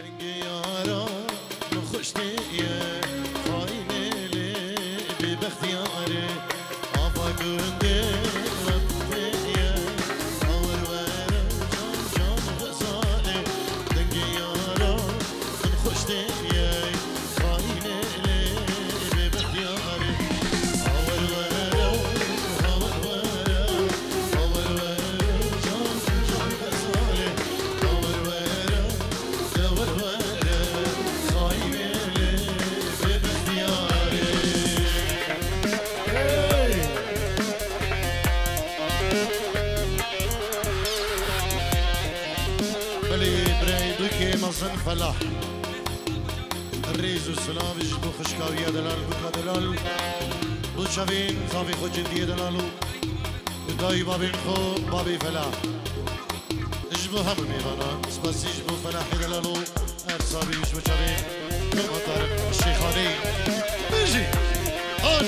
یارا نخوشتیه خاینه لی بی بختیاره آفا گنده ربطیه آور وره جان جان غزاله دنگ یارا نخوشتیه خاینه لی بی بختیاره آور وره آور وره آور وره جان جان غزاله آور وره آور وره خاینه لی بی بختیاره بلي بريدو كيما صن فلاح الريز والسلام يجبو خشكاوية دلال بكا دلال بو شافين صافي خو جندية دلالو وداي بابين خو بابي فلاح يجبو هم الميغانا سباسي يجبو فلاحي دلالو ارصابي يجبو شافين كما طارق الشيخاني بيجي هون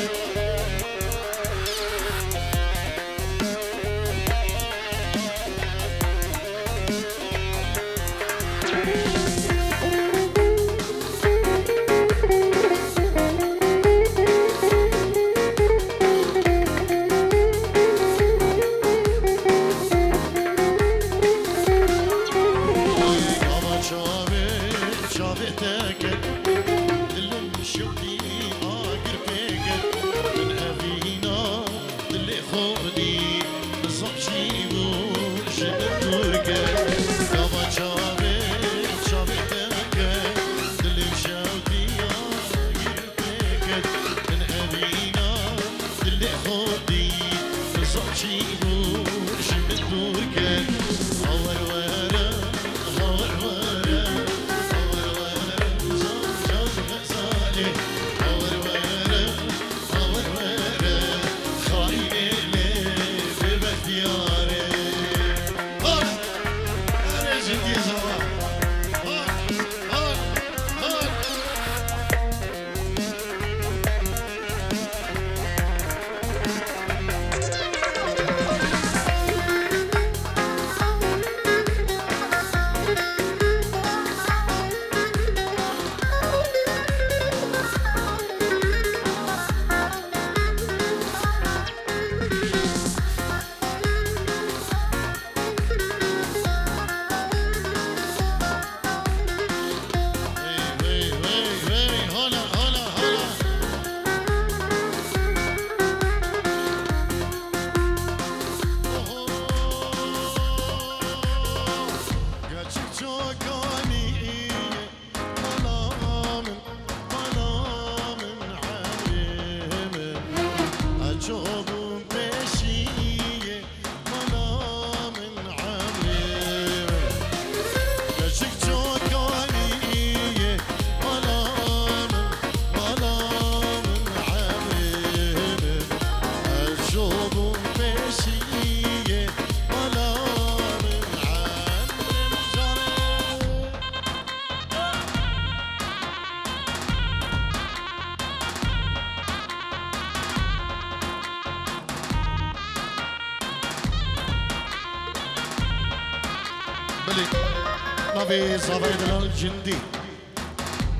نبي صافي دلال جندي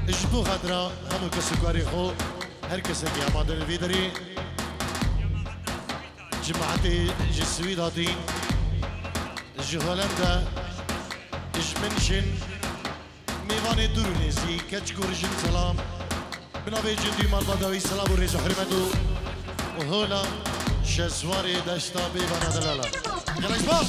اجبو خضرا همو كسكاري خو هر كسك يا مادن الفيدري جماعتي جسوي داتين جهولندا اجمنشن ميواني دورونيزي كتشكورجن سلام بنابي جندي مال بدوي سلام وريز حرمتو وهولا شزواري دشتا بيبانا دلالا يلا شباب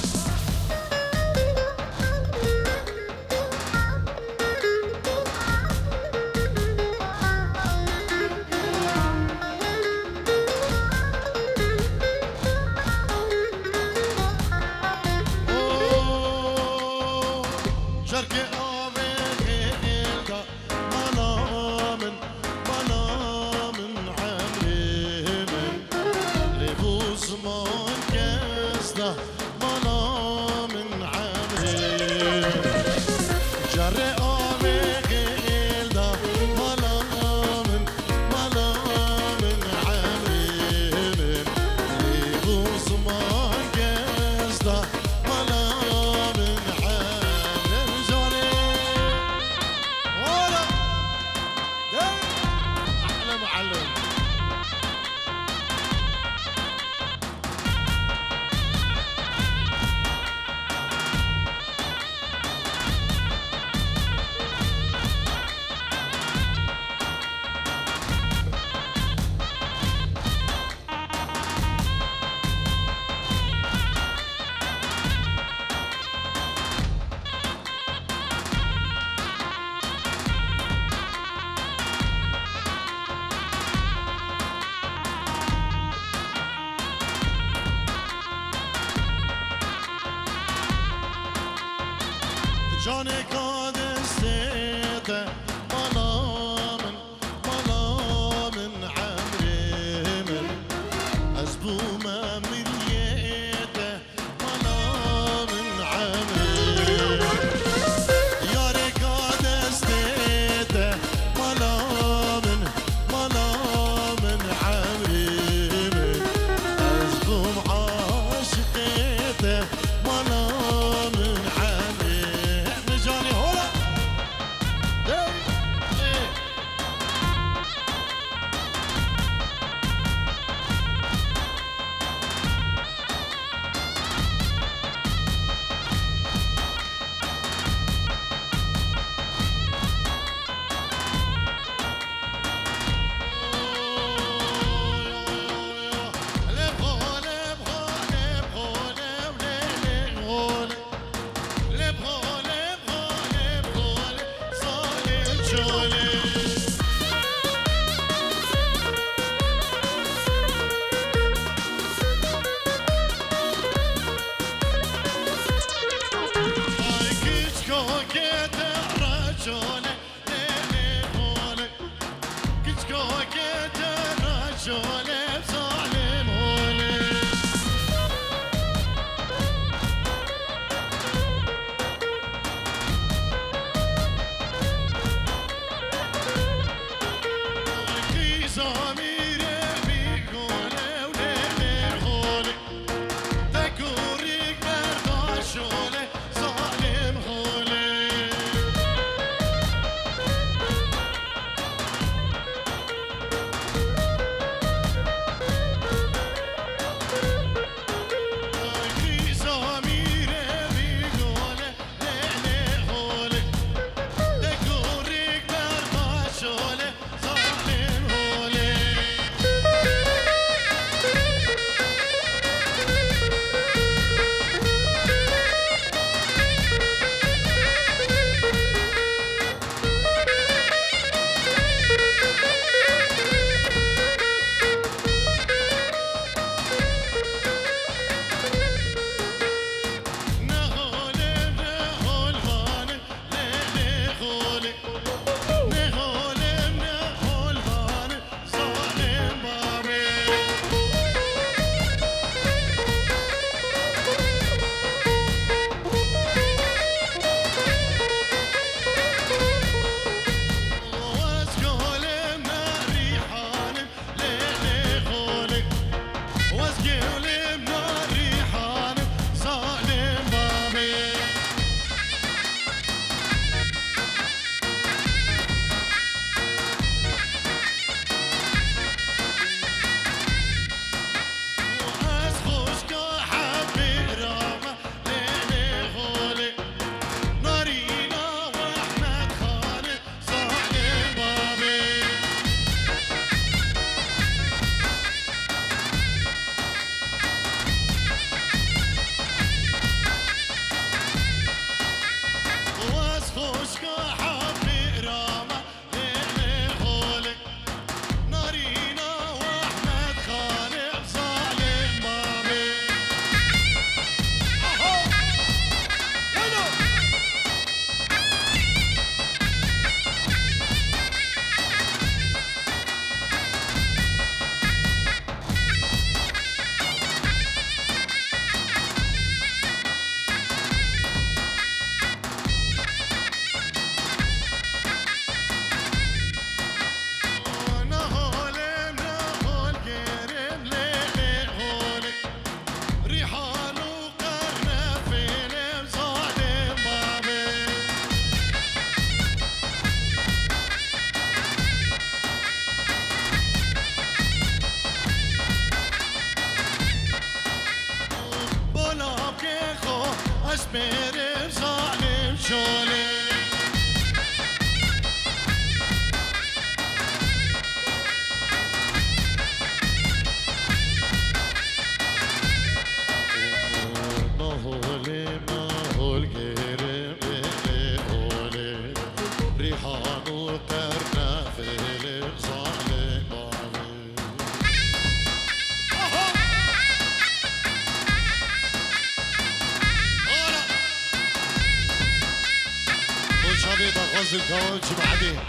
شاله الكواوتش بعدين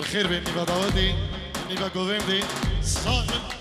بخير بإني بداودي إني بقوم دي صاحب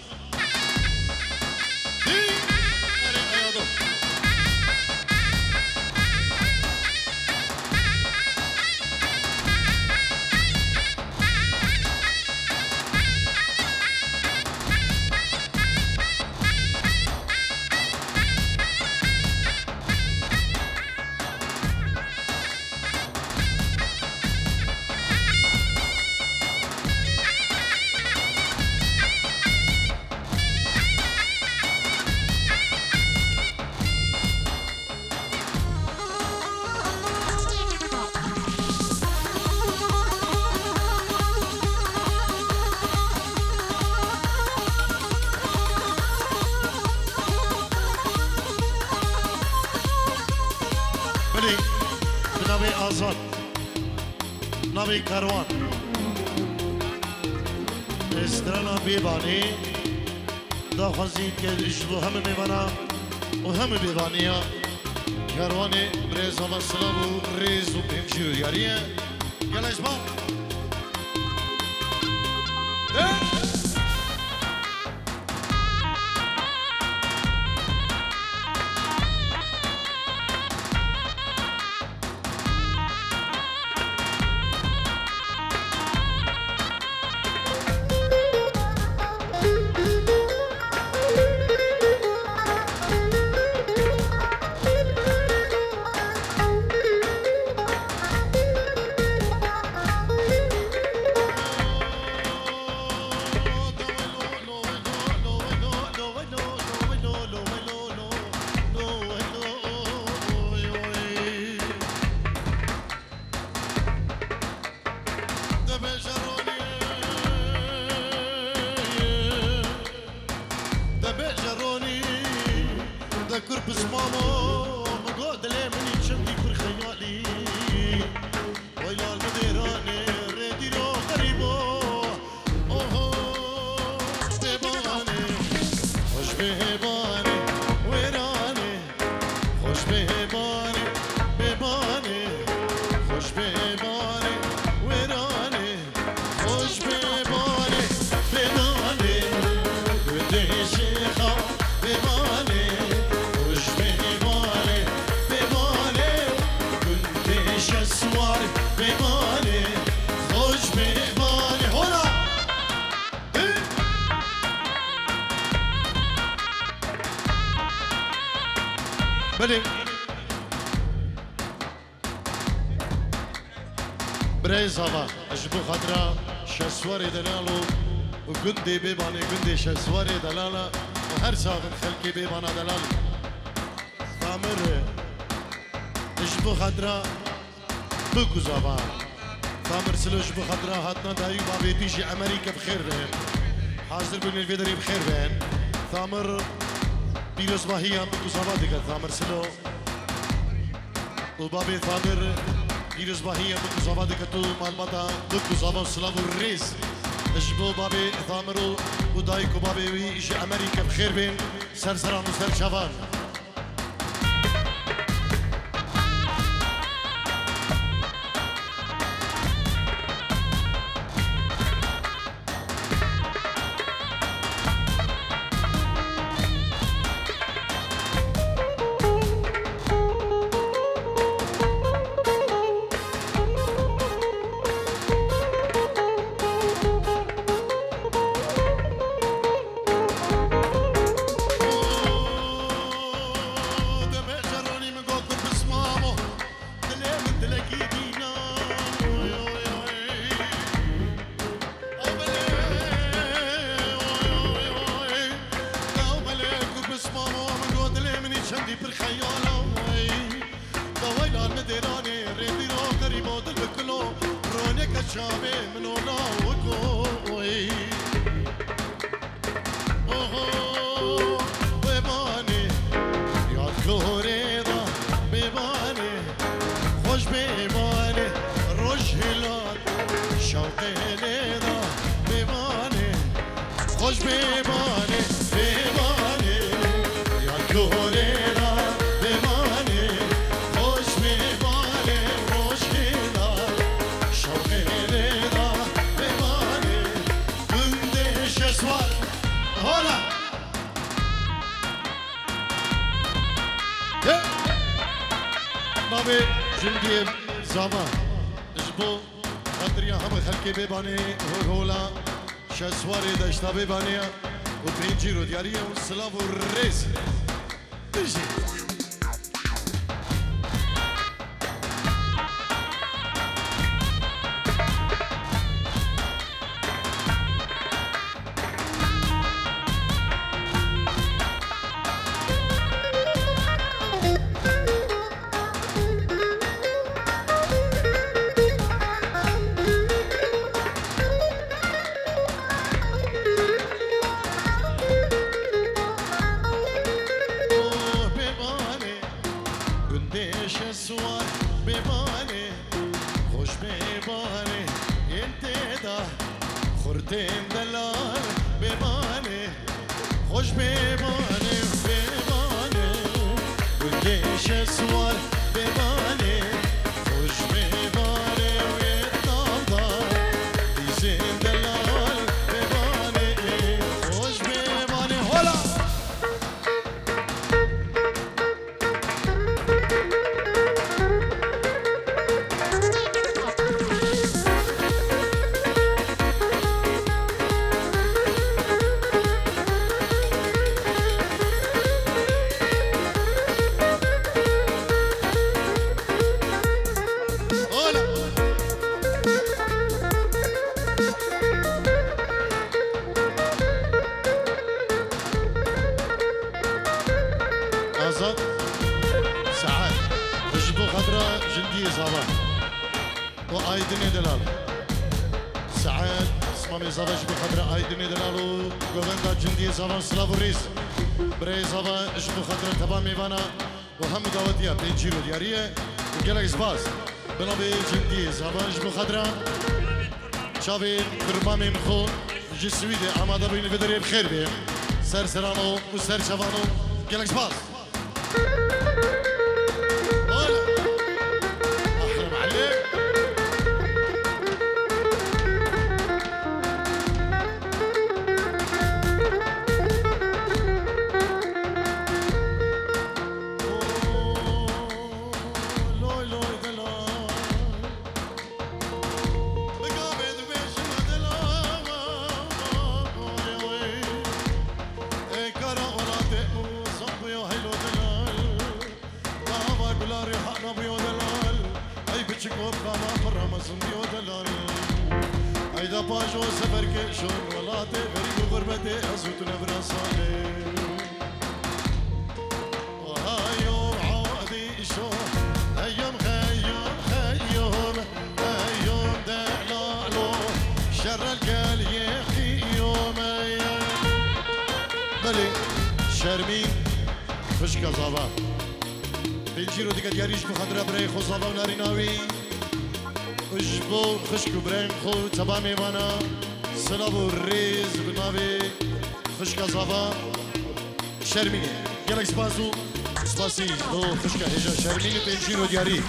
نبي آزاد نبي كروان استرانا بيباني دا خزيد كدرشلو هم ميبانا وهم بيبانيا كرواني بريز هما السلام وريز وبيمشيو ياريه يلا اسمع بريزاما اجبو خضرا شسواري دلالو وقندي بيباني قندي شسواري دلالا وهر ساغن خلقي بيبانا دلال ثامر اجبو خضرا بكو زابا ثامر سلو اجبو خضرا هاتنا دايو بابي تيجي امريكا بخير بين حاضر بن الفيدري بخير بين ثامر بيروز باهيا بكو زابا ديك ثامر سلو وبابي ثامر بيروز باهيا بكو زابا ديك تو مالماتا بكو زابا سلام الريس اجبو بابي ثامر ودايكو بابي ويجي امريكا بخير بين سرسران وسر شبان كشامي من ولا وكوي اوه بباني يا كوريضة بباني خوش بباني روش هلال شوقي ليضة بباني خوش بباني بباني يا كوريضة بباني خوش بباني روش هلال شوقي ليضة بباني كندش اسوار هلا نامي جندي زمان اجبو قدريا هم خلقي بباني هولا شسواري دشتا بباني وبينجيرو دياريا والسلام والريس تجي السوار بباني خوش بباني ينتدى خردين دلال بباني خوش بباني بباني وديش السوار بباني خوش بباني ويتنضى ديزين دلال بباني خوش بباني هلا ساعات اجبو خضراء جندية صباح وايدني دلال ساعات اسمامي صباح اجبو خضراء ايدني دلال وغوغندا جندية صباح سلافو ريس بري صباح اجبو خضراء تبامي بانا وهم داودية بينجيرو ديارية وقالك سباس بنابي جندية صباح اجبو خضراء شافي كرمامي مخو جسويدي عمادا بين الفدرية بخير بيه سر سرانو وسر شفانو قالك سباس أحلم عليك لوي لوي دلال بقابل بيش دلال كرا ولاتي صبي وهيلو دلال بابا بلا ريحة نبيو دلال اي بتشكوب كما فرا مصنيو دلال ايدا باجو سفر كيشون ولاتي غريب غربتي ازوت نبرا صالي وهايوم عودي شو هيوم خيوم خيوم هيوم دلالو شر القال يخي يوم بلي شرمي خشكا صباح بنجيرو ديكا دياريش بخضرا بري خو صباح وناريناوي اجبو خشكو برين خو تبامي وانا سلابو الريز بنابي خشكا صباح شرمي يالك سباسو سباسي دو خشكا هجا شرمي بنجيرو دياري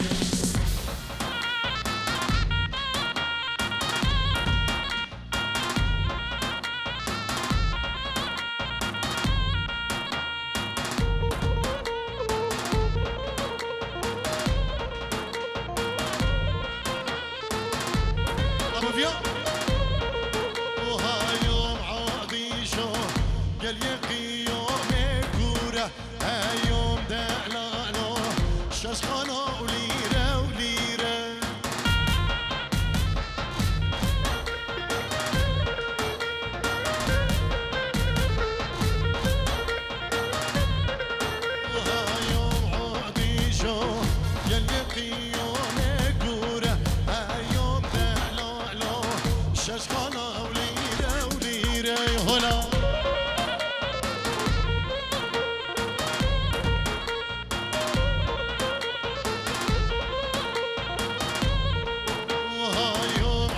وهايوم عادي شو قال يقي يوم كورة هايوم دلالو شاشخانة وليرة وليرة وهايوم عادي شو قال يقي يوم كورة هايوم دلالو هلا وهايوم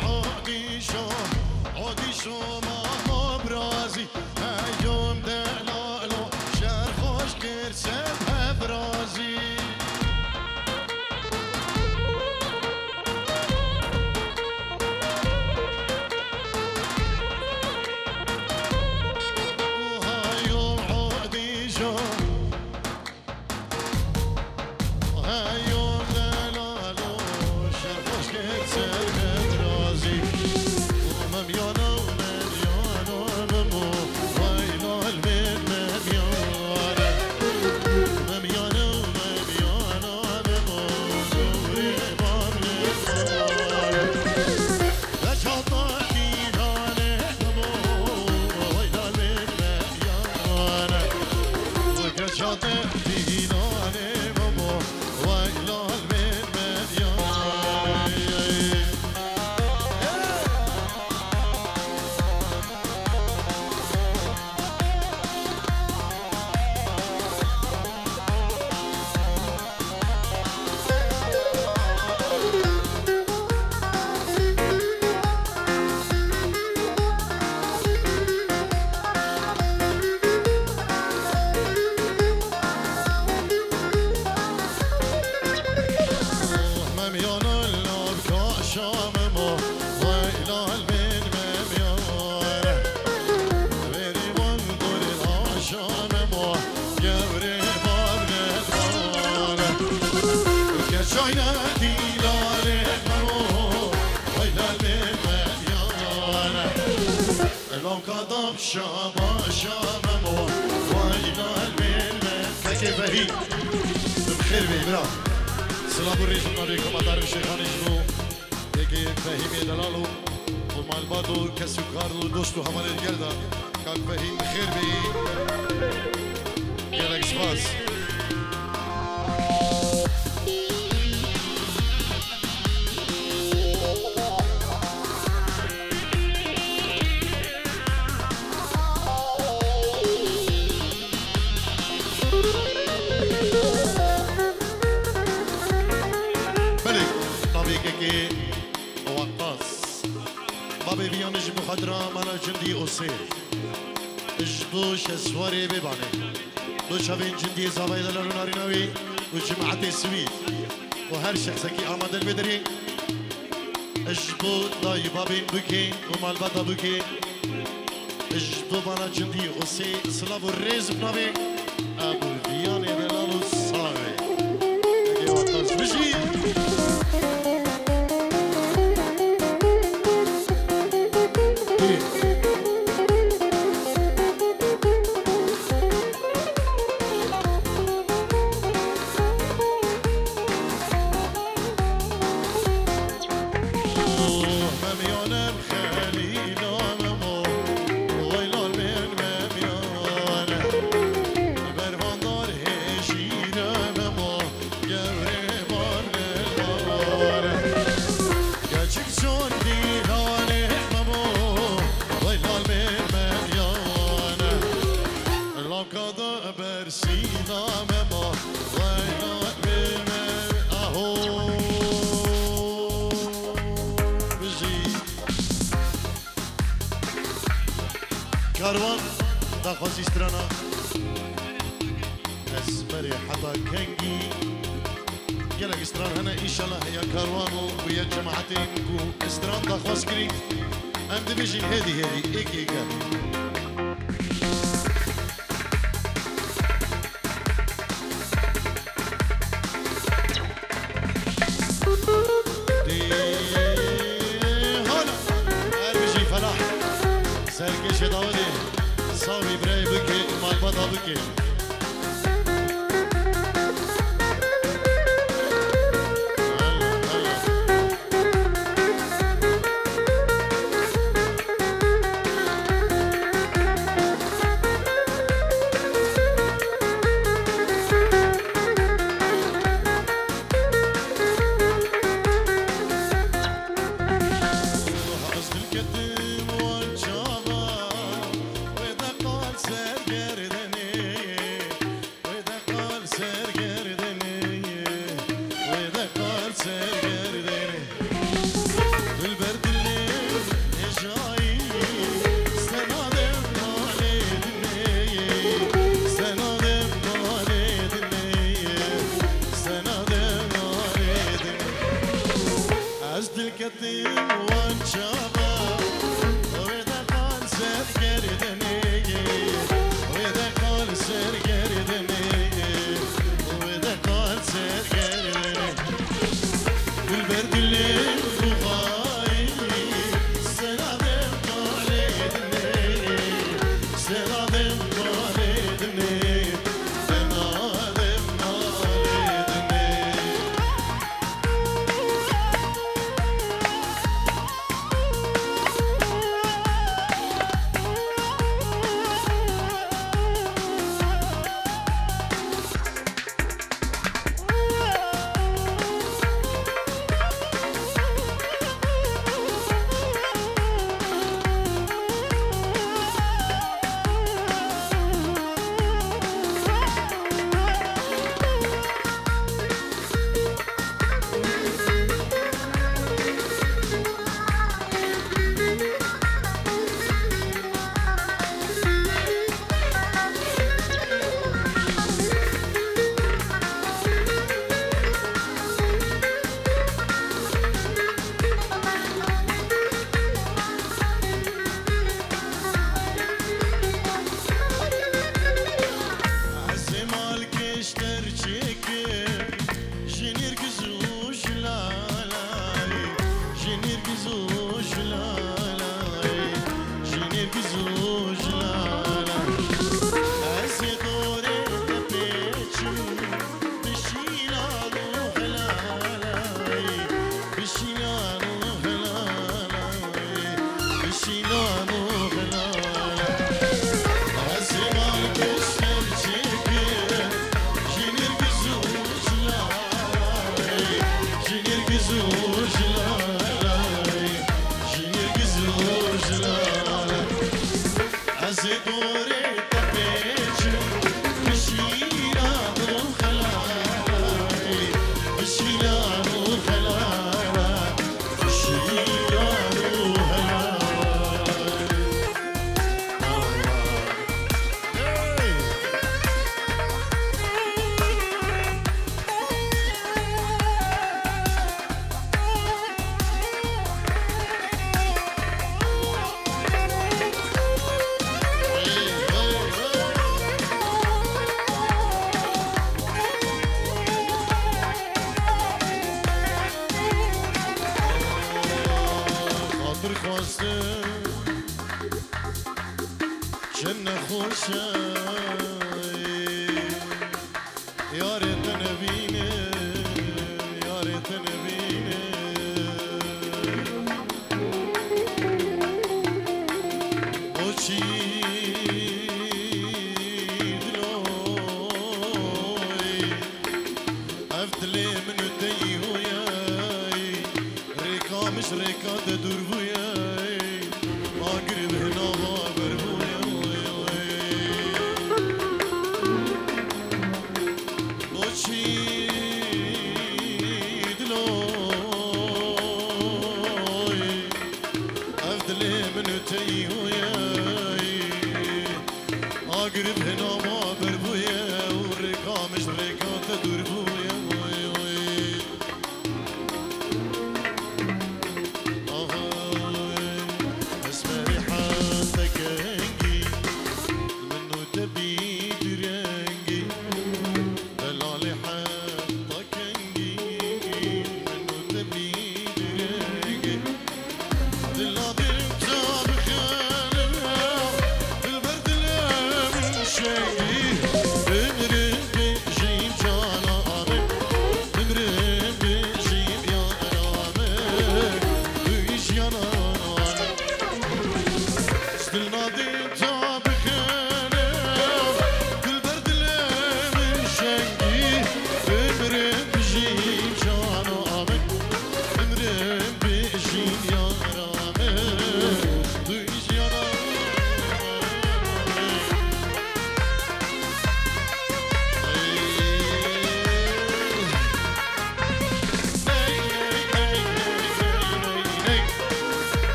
عودي شو ما برازي هايوم دلالو شهر خوش كرسبها برازي شاما شاما وإلى الململ كيف هي بخير بيبرا سلام الريش النبي كما دار الشيخان يجنو يكي فهيم يدلالو ومال بادو كسوكارلو دوستو همال الجلدة كان فهيم بخير بي يالك سباس بابي بيانج بخدرة مانا جندي أصير اجدوش اسواري بباني دو شابين جندي زاباي دلالو ناريناوي وجماعة سويد وهر شخصكي آمد البدري اجدو داي بابين بكي ومال بادا بكي اجدو مانا جندي أصير سلابو الريز بنابي أبو بياني دلالو صاغي اكي وقتاز بجي كاروان دا خوزي سترانا اسبري حدا كنجي قالك استران هنا ان شاء الله يا كاروانو ويا جماعتين استران دا خوزكري ام ديفيجن هادي ايكي سرکش داودی ساوی برای بکی مال بادا بکی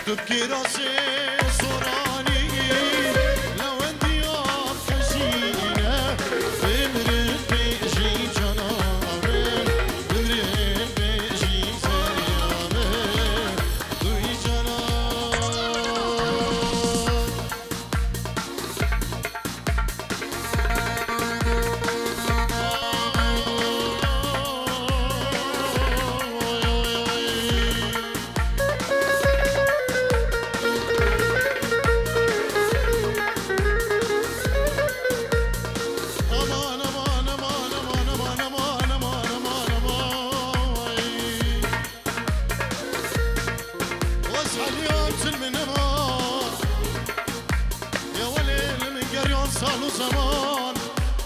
تبكي راسي صوراني لو انتي سال و زمان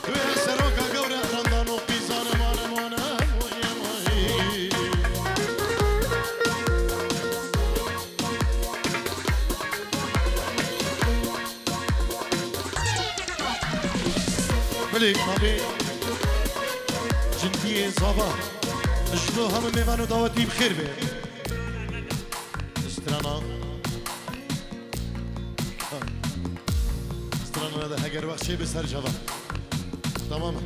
توی سراکا گوره خاندان و پیزان مانه موی مایی بلیک مابی جنتي صباح اشبوها من ميفان ودواتي بخير بيه استرانا هذا هاجر وحشي بسهر جبا تماما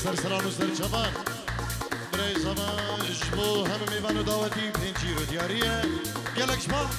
سرسران و سرچوان برای زمان اشبو همه میوان و دعوتی پنجی رو دیاریه گلک شما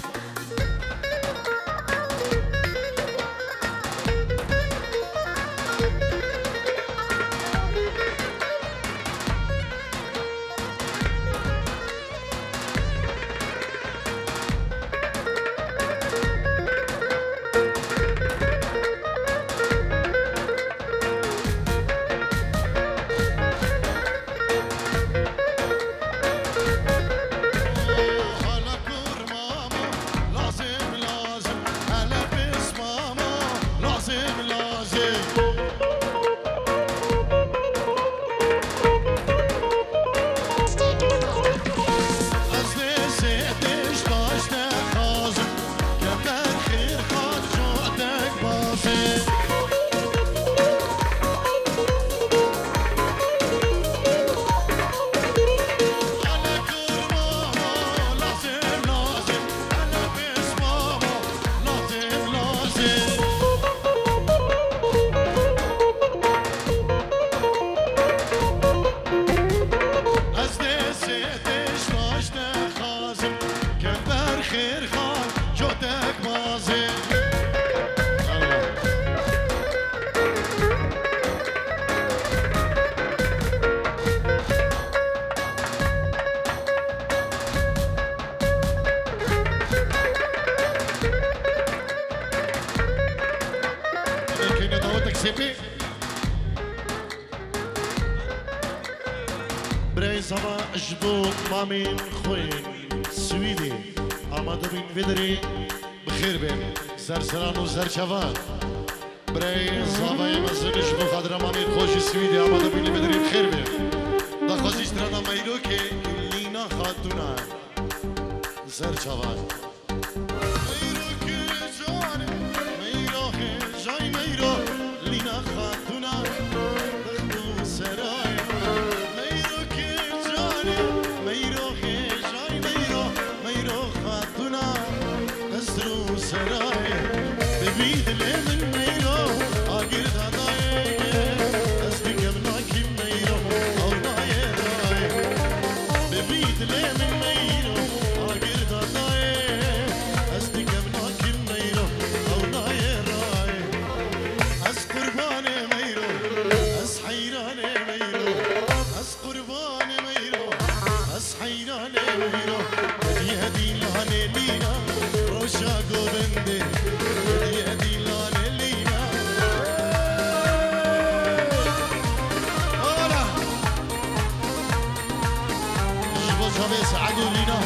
برای زما اشبو مامین خوین سویدی آماده بین ویدری بخیر بین سرسران و سرچوان برای زمای مزن اشبو خادر مامین خوش سویدی آماده بین ویدری بخیر بین دخوازیش ترانا میرو که لینا خاتونا سرچوان میرو که جان میرو که جای میرو لینا خاتونا دختو سرای ببيد من ميرو اقر ضاي اصدق مناكي ميرو او ناير ببيد من ميرو اقر ضاي اصدق مناكي ميرو او ناير اس قربان ميرو اس حيران ميرو اس قربان ميرو اس حيران ميرو هدي لهاني لينا روشا قوبندي سعدوا لنا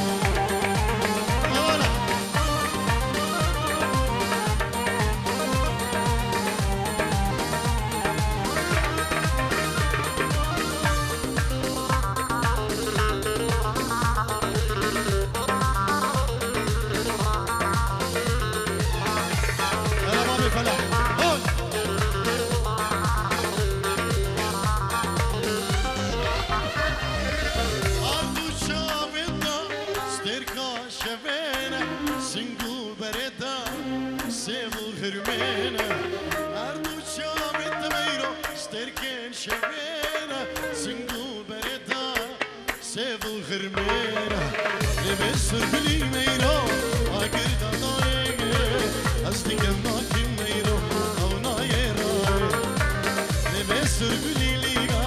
لبسر بلی میرو آگر دادای از دیگه ناکیم میرو او نایرای لبسر بلی لیگا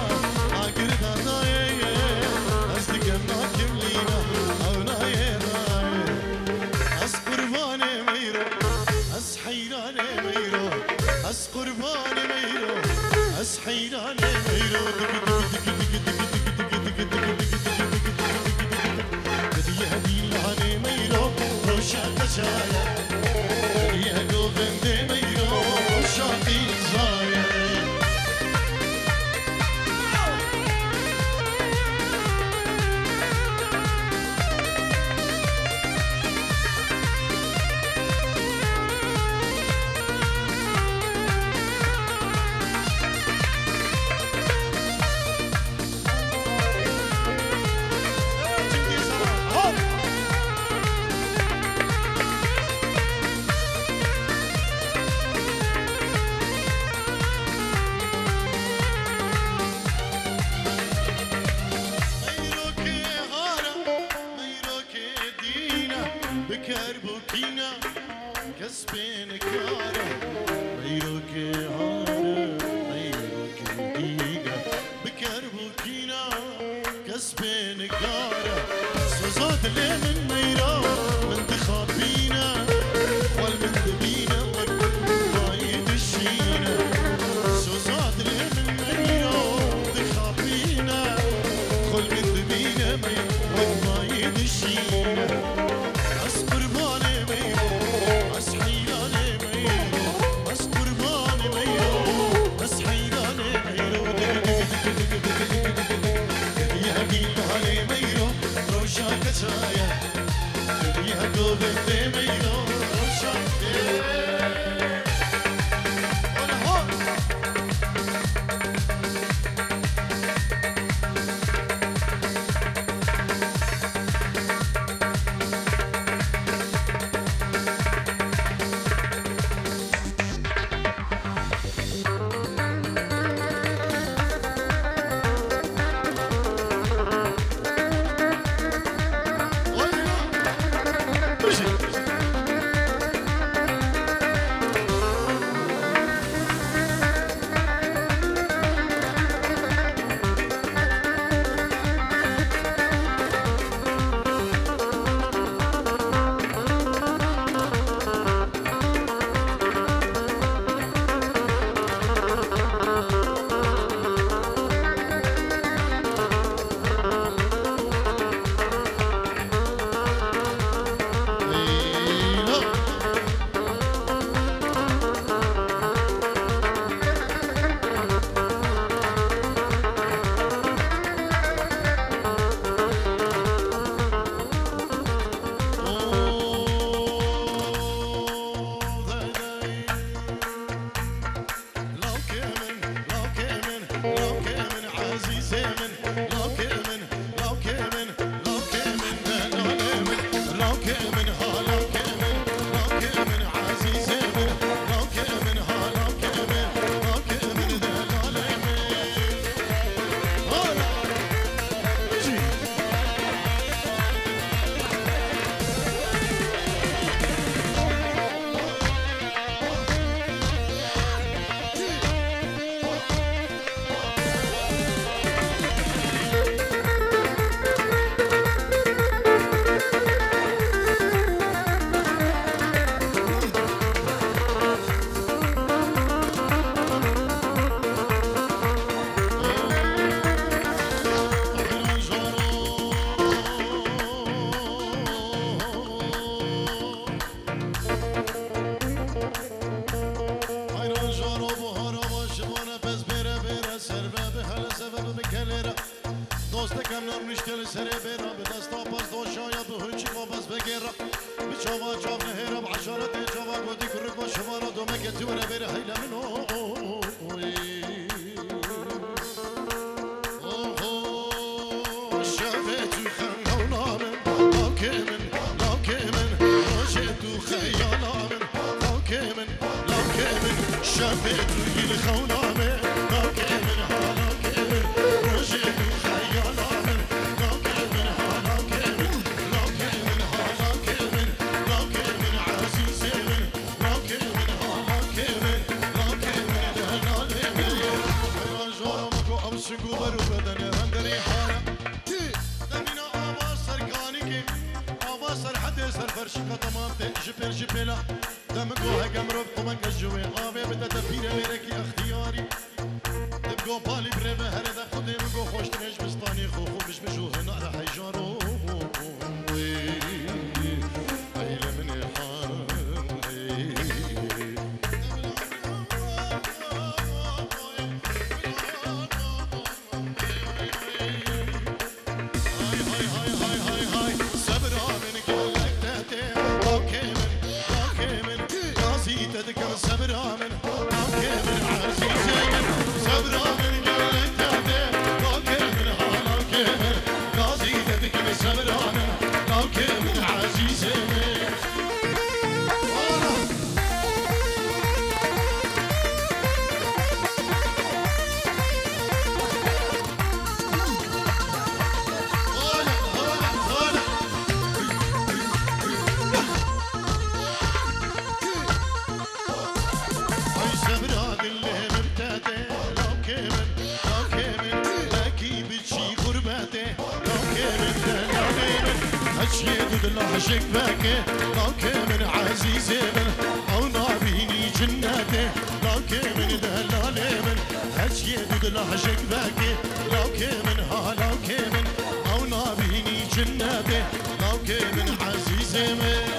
آگر دادای از دیگه ناکیم لیگا او نایرای از قربان میرو از حیران میرو از قربان میرو از حیران میرو يا قوفن دميرو شاطي زاير بكربوكينا كسبين كارا ميروك هارا ميروك دينا بكربوكينا كسبين كارا سوزات اللي من ميرو من تخابينا والمن دبينا والمن الشينا سوزات اللي من ميرو تخابينا خل من دبينا والمن الشينا يا قوفن دميرو شاطي شافت الخونامه ناكي من حالاك من رجعت خيالامه ناكي من حالاك درج بلا دمقوها قمرب قمك الجوي غابي بدا تفير ميركي اختياري تبقو بالي بريبه هردا خدي مقو خوش تنج بستاني خوخو مش مشو هنا على حيجارو هيلا من الحال عشق باكي لوكي من عزيزي من او نابيني جناتي لوكي من دلالي من هشي دود عشق باكي لوكي من ها لوكي من او نابيني جناتي لوكي من عزيزي من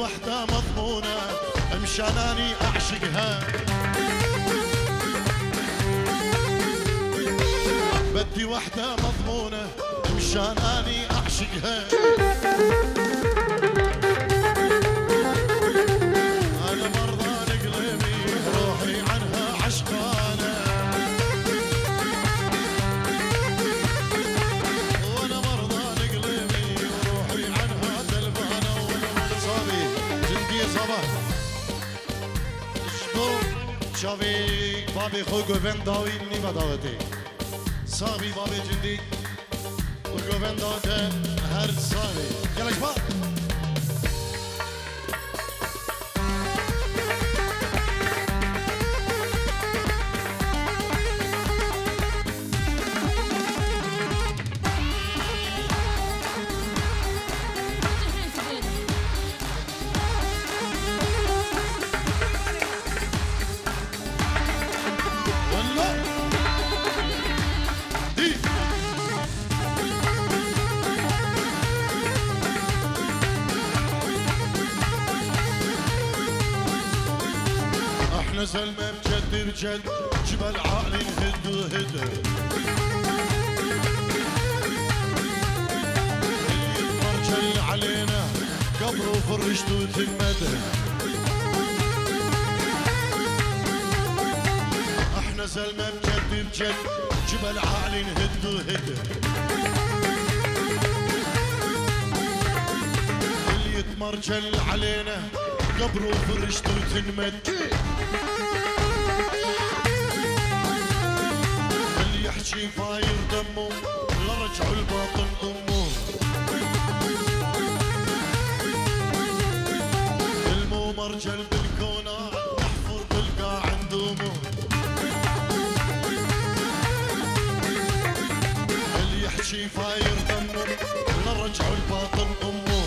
وحدة مضمونة مشاناني أعشقها بدي وحدة مضمونة مشاناني أعشقها أنا مرضان قلبي روحي عنها عشقانة وأنا مرضان قلبي وروحي عنها تلفانة وأنا صابي جندي صباح شاوی بابی خو گوبند داوی نیمه داوته صابی بابی جندی و گوبند داوته هر صابی یلاش با سلمى بجد بجد جبل عالي نهد وهد اللي يتفرجل علينا قبر وفرشت وتمد احنا سلمى بجد مرجل جبل عالي نهد وهد اللي يتمرجل علينا قبره فرشته وتنمد اللي يحكي فاير دمه لرجعوا الباطن امه المو مرجل بالكونات نحفر بالقاع عندومه اللي يحكي فاير دمه لرجعوا الباطن امه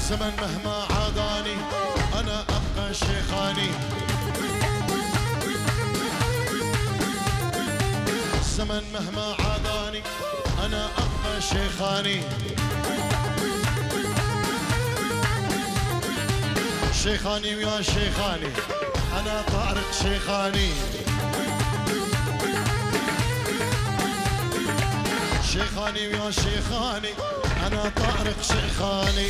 زمن مهما عاداني أنا أبقى شيخاني زمن مهما عاداني أنا أبقى شيخاني شيخاني ويا شيخاني أنا طارق شيخاني شيخاني ويا شيخاني أنا طارق شيخاني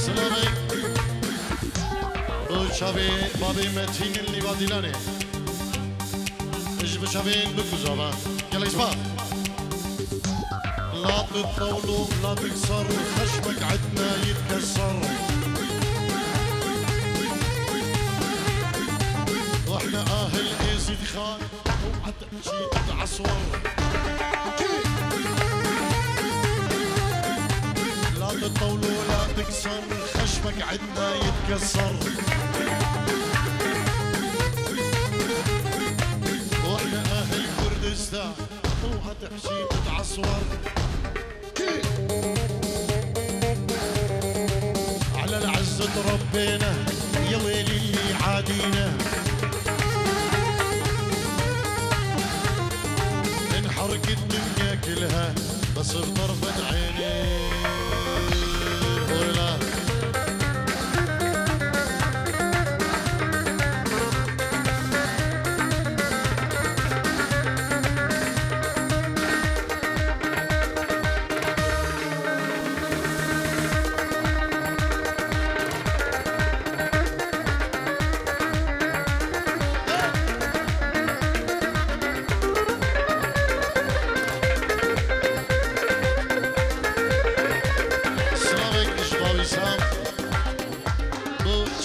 سلامي بشابين بابي متين اللي بادلاني ايش بشابين بكوزابا يلا اسمع لا تطولوا لا تكسر خشمك عدنا يتكسر واحنا اهل يزيد خان اوعى تمشي تتعصور لا تطولوا لا تكسر خشمك عدنا يتكسر واحنا اهل كردستان اوعى تمشي تتعصور على العز تربينا يا ويلي اللي عادينا انحرق الدنيا كلها بس بطرفة عيني ولا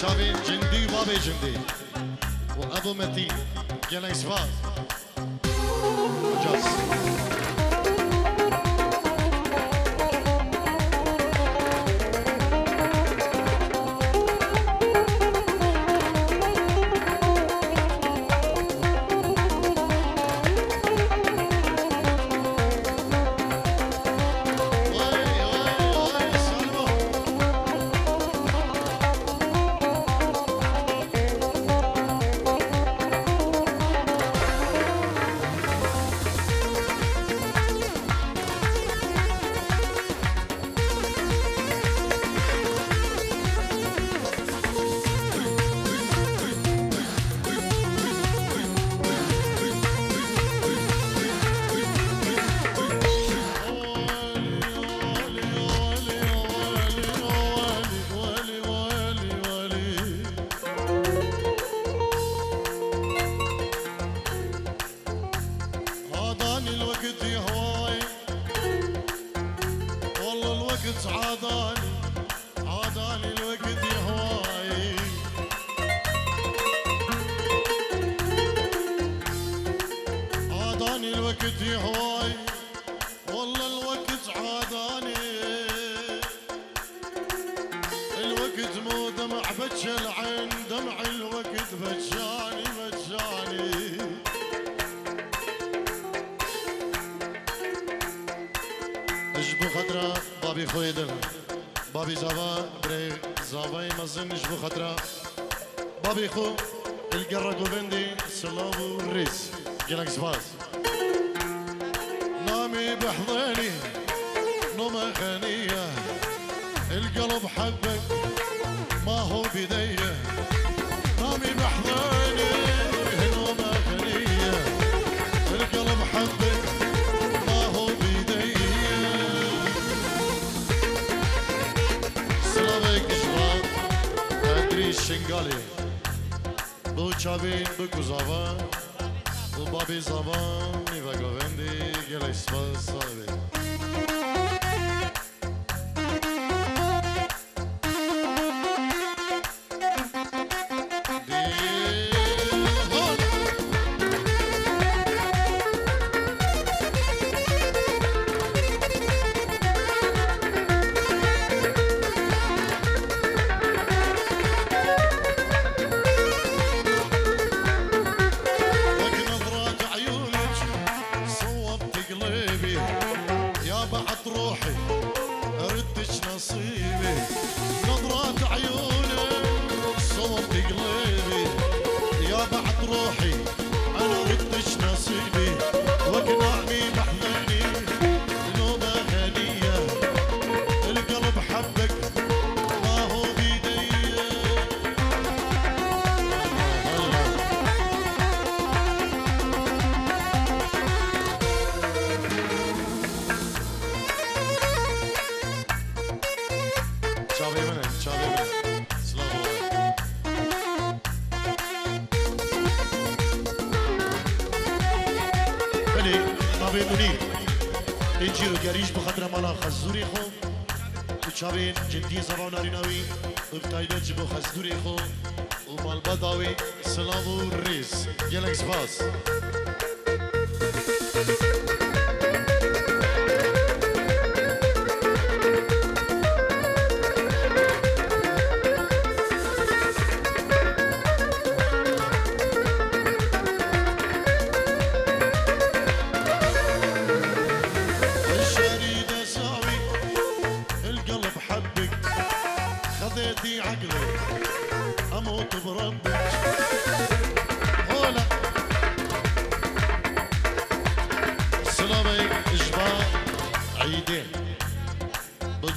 شافين جندي وبابي جندي وابو متين يلا اسفاز وجاز عاداني الوقت هواي عاداني الوقت هواي والله الوقت عاداني الوقت مو دمع بجى العين دمع الوقت بجاني اشبه غدرة بابي خوي دل بابي زابا بري زاباي مزن نجبو خطرة بابي خو القرة قوبندي سلابو الريس جلك سباس نامي بحضاني نومة خانية القلب حبك ما هو بيديا نامي بحضاني نومة خانية القلب حبك ما هو بيديا سلامك شباب أدري الشنقالي بو چابين بكو زابان بابي زبان میوه گوندی گلی سپاس صاحبی چاوین جدی زبان آریناوی ابتایده جبو خزدوری خو و مالباداوی سلام و ریز گلک سپاس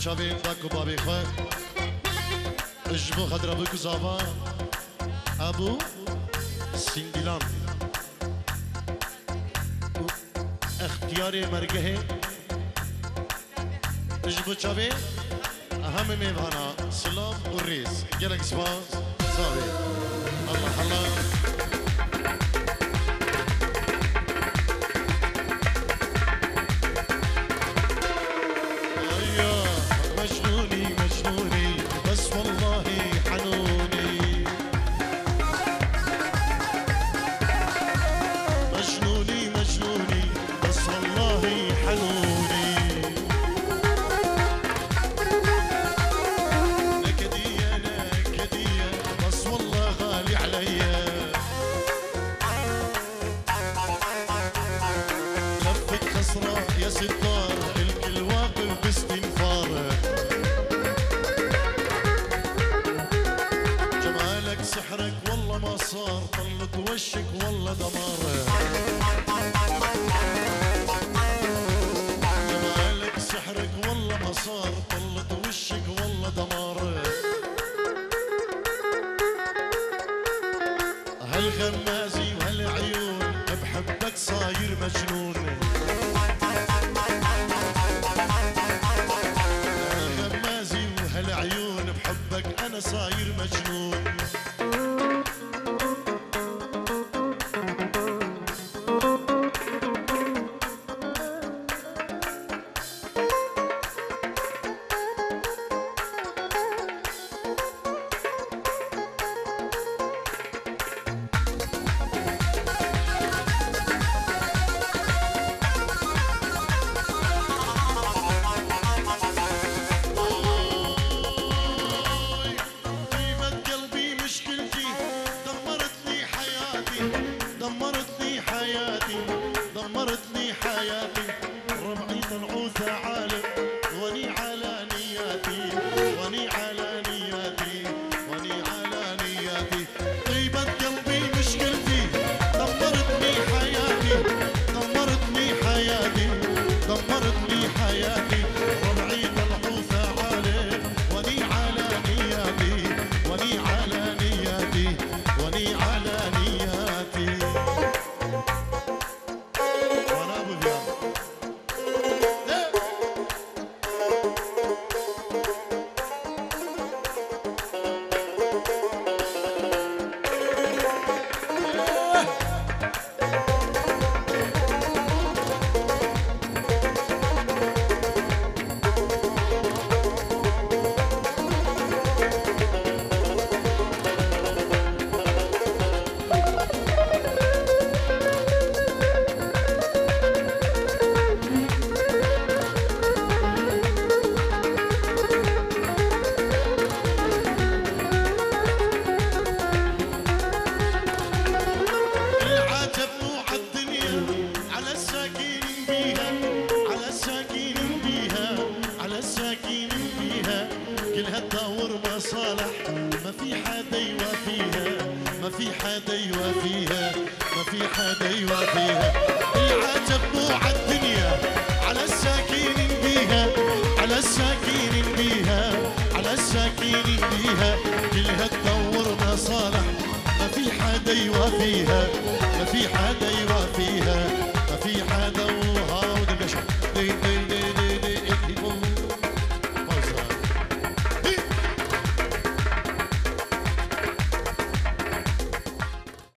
شابين باكو بابي خواه اجبو خدر ابو كزابا ابو سنجلان اختياري مرقه اجبو شابين اهم ميبهانا سلام والريس جلك سباس صابي الله الله هالغمازي وهالعيون بحبك صاير مجنون هالغمازي وهالعيون بحبك أنا صاير مجنون دمرت لي حياتي ربعي طلعوا ثعالب وني على تدور مصالح ما في حدا يوافيها ما في حدا يوافيها ما في حدا يوافيها العجب مو عالدنيا على الساكين بيها على الساكين بيها على الساكين بيها كلها تدور مصالح ما في حدا يوافيها ما في حدا يوافيها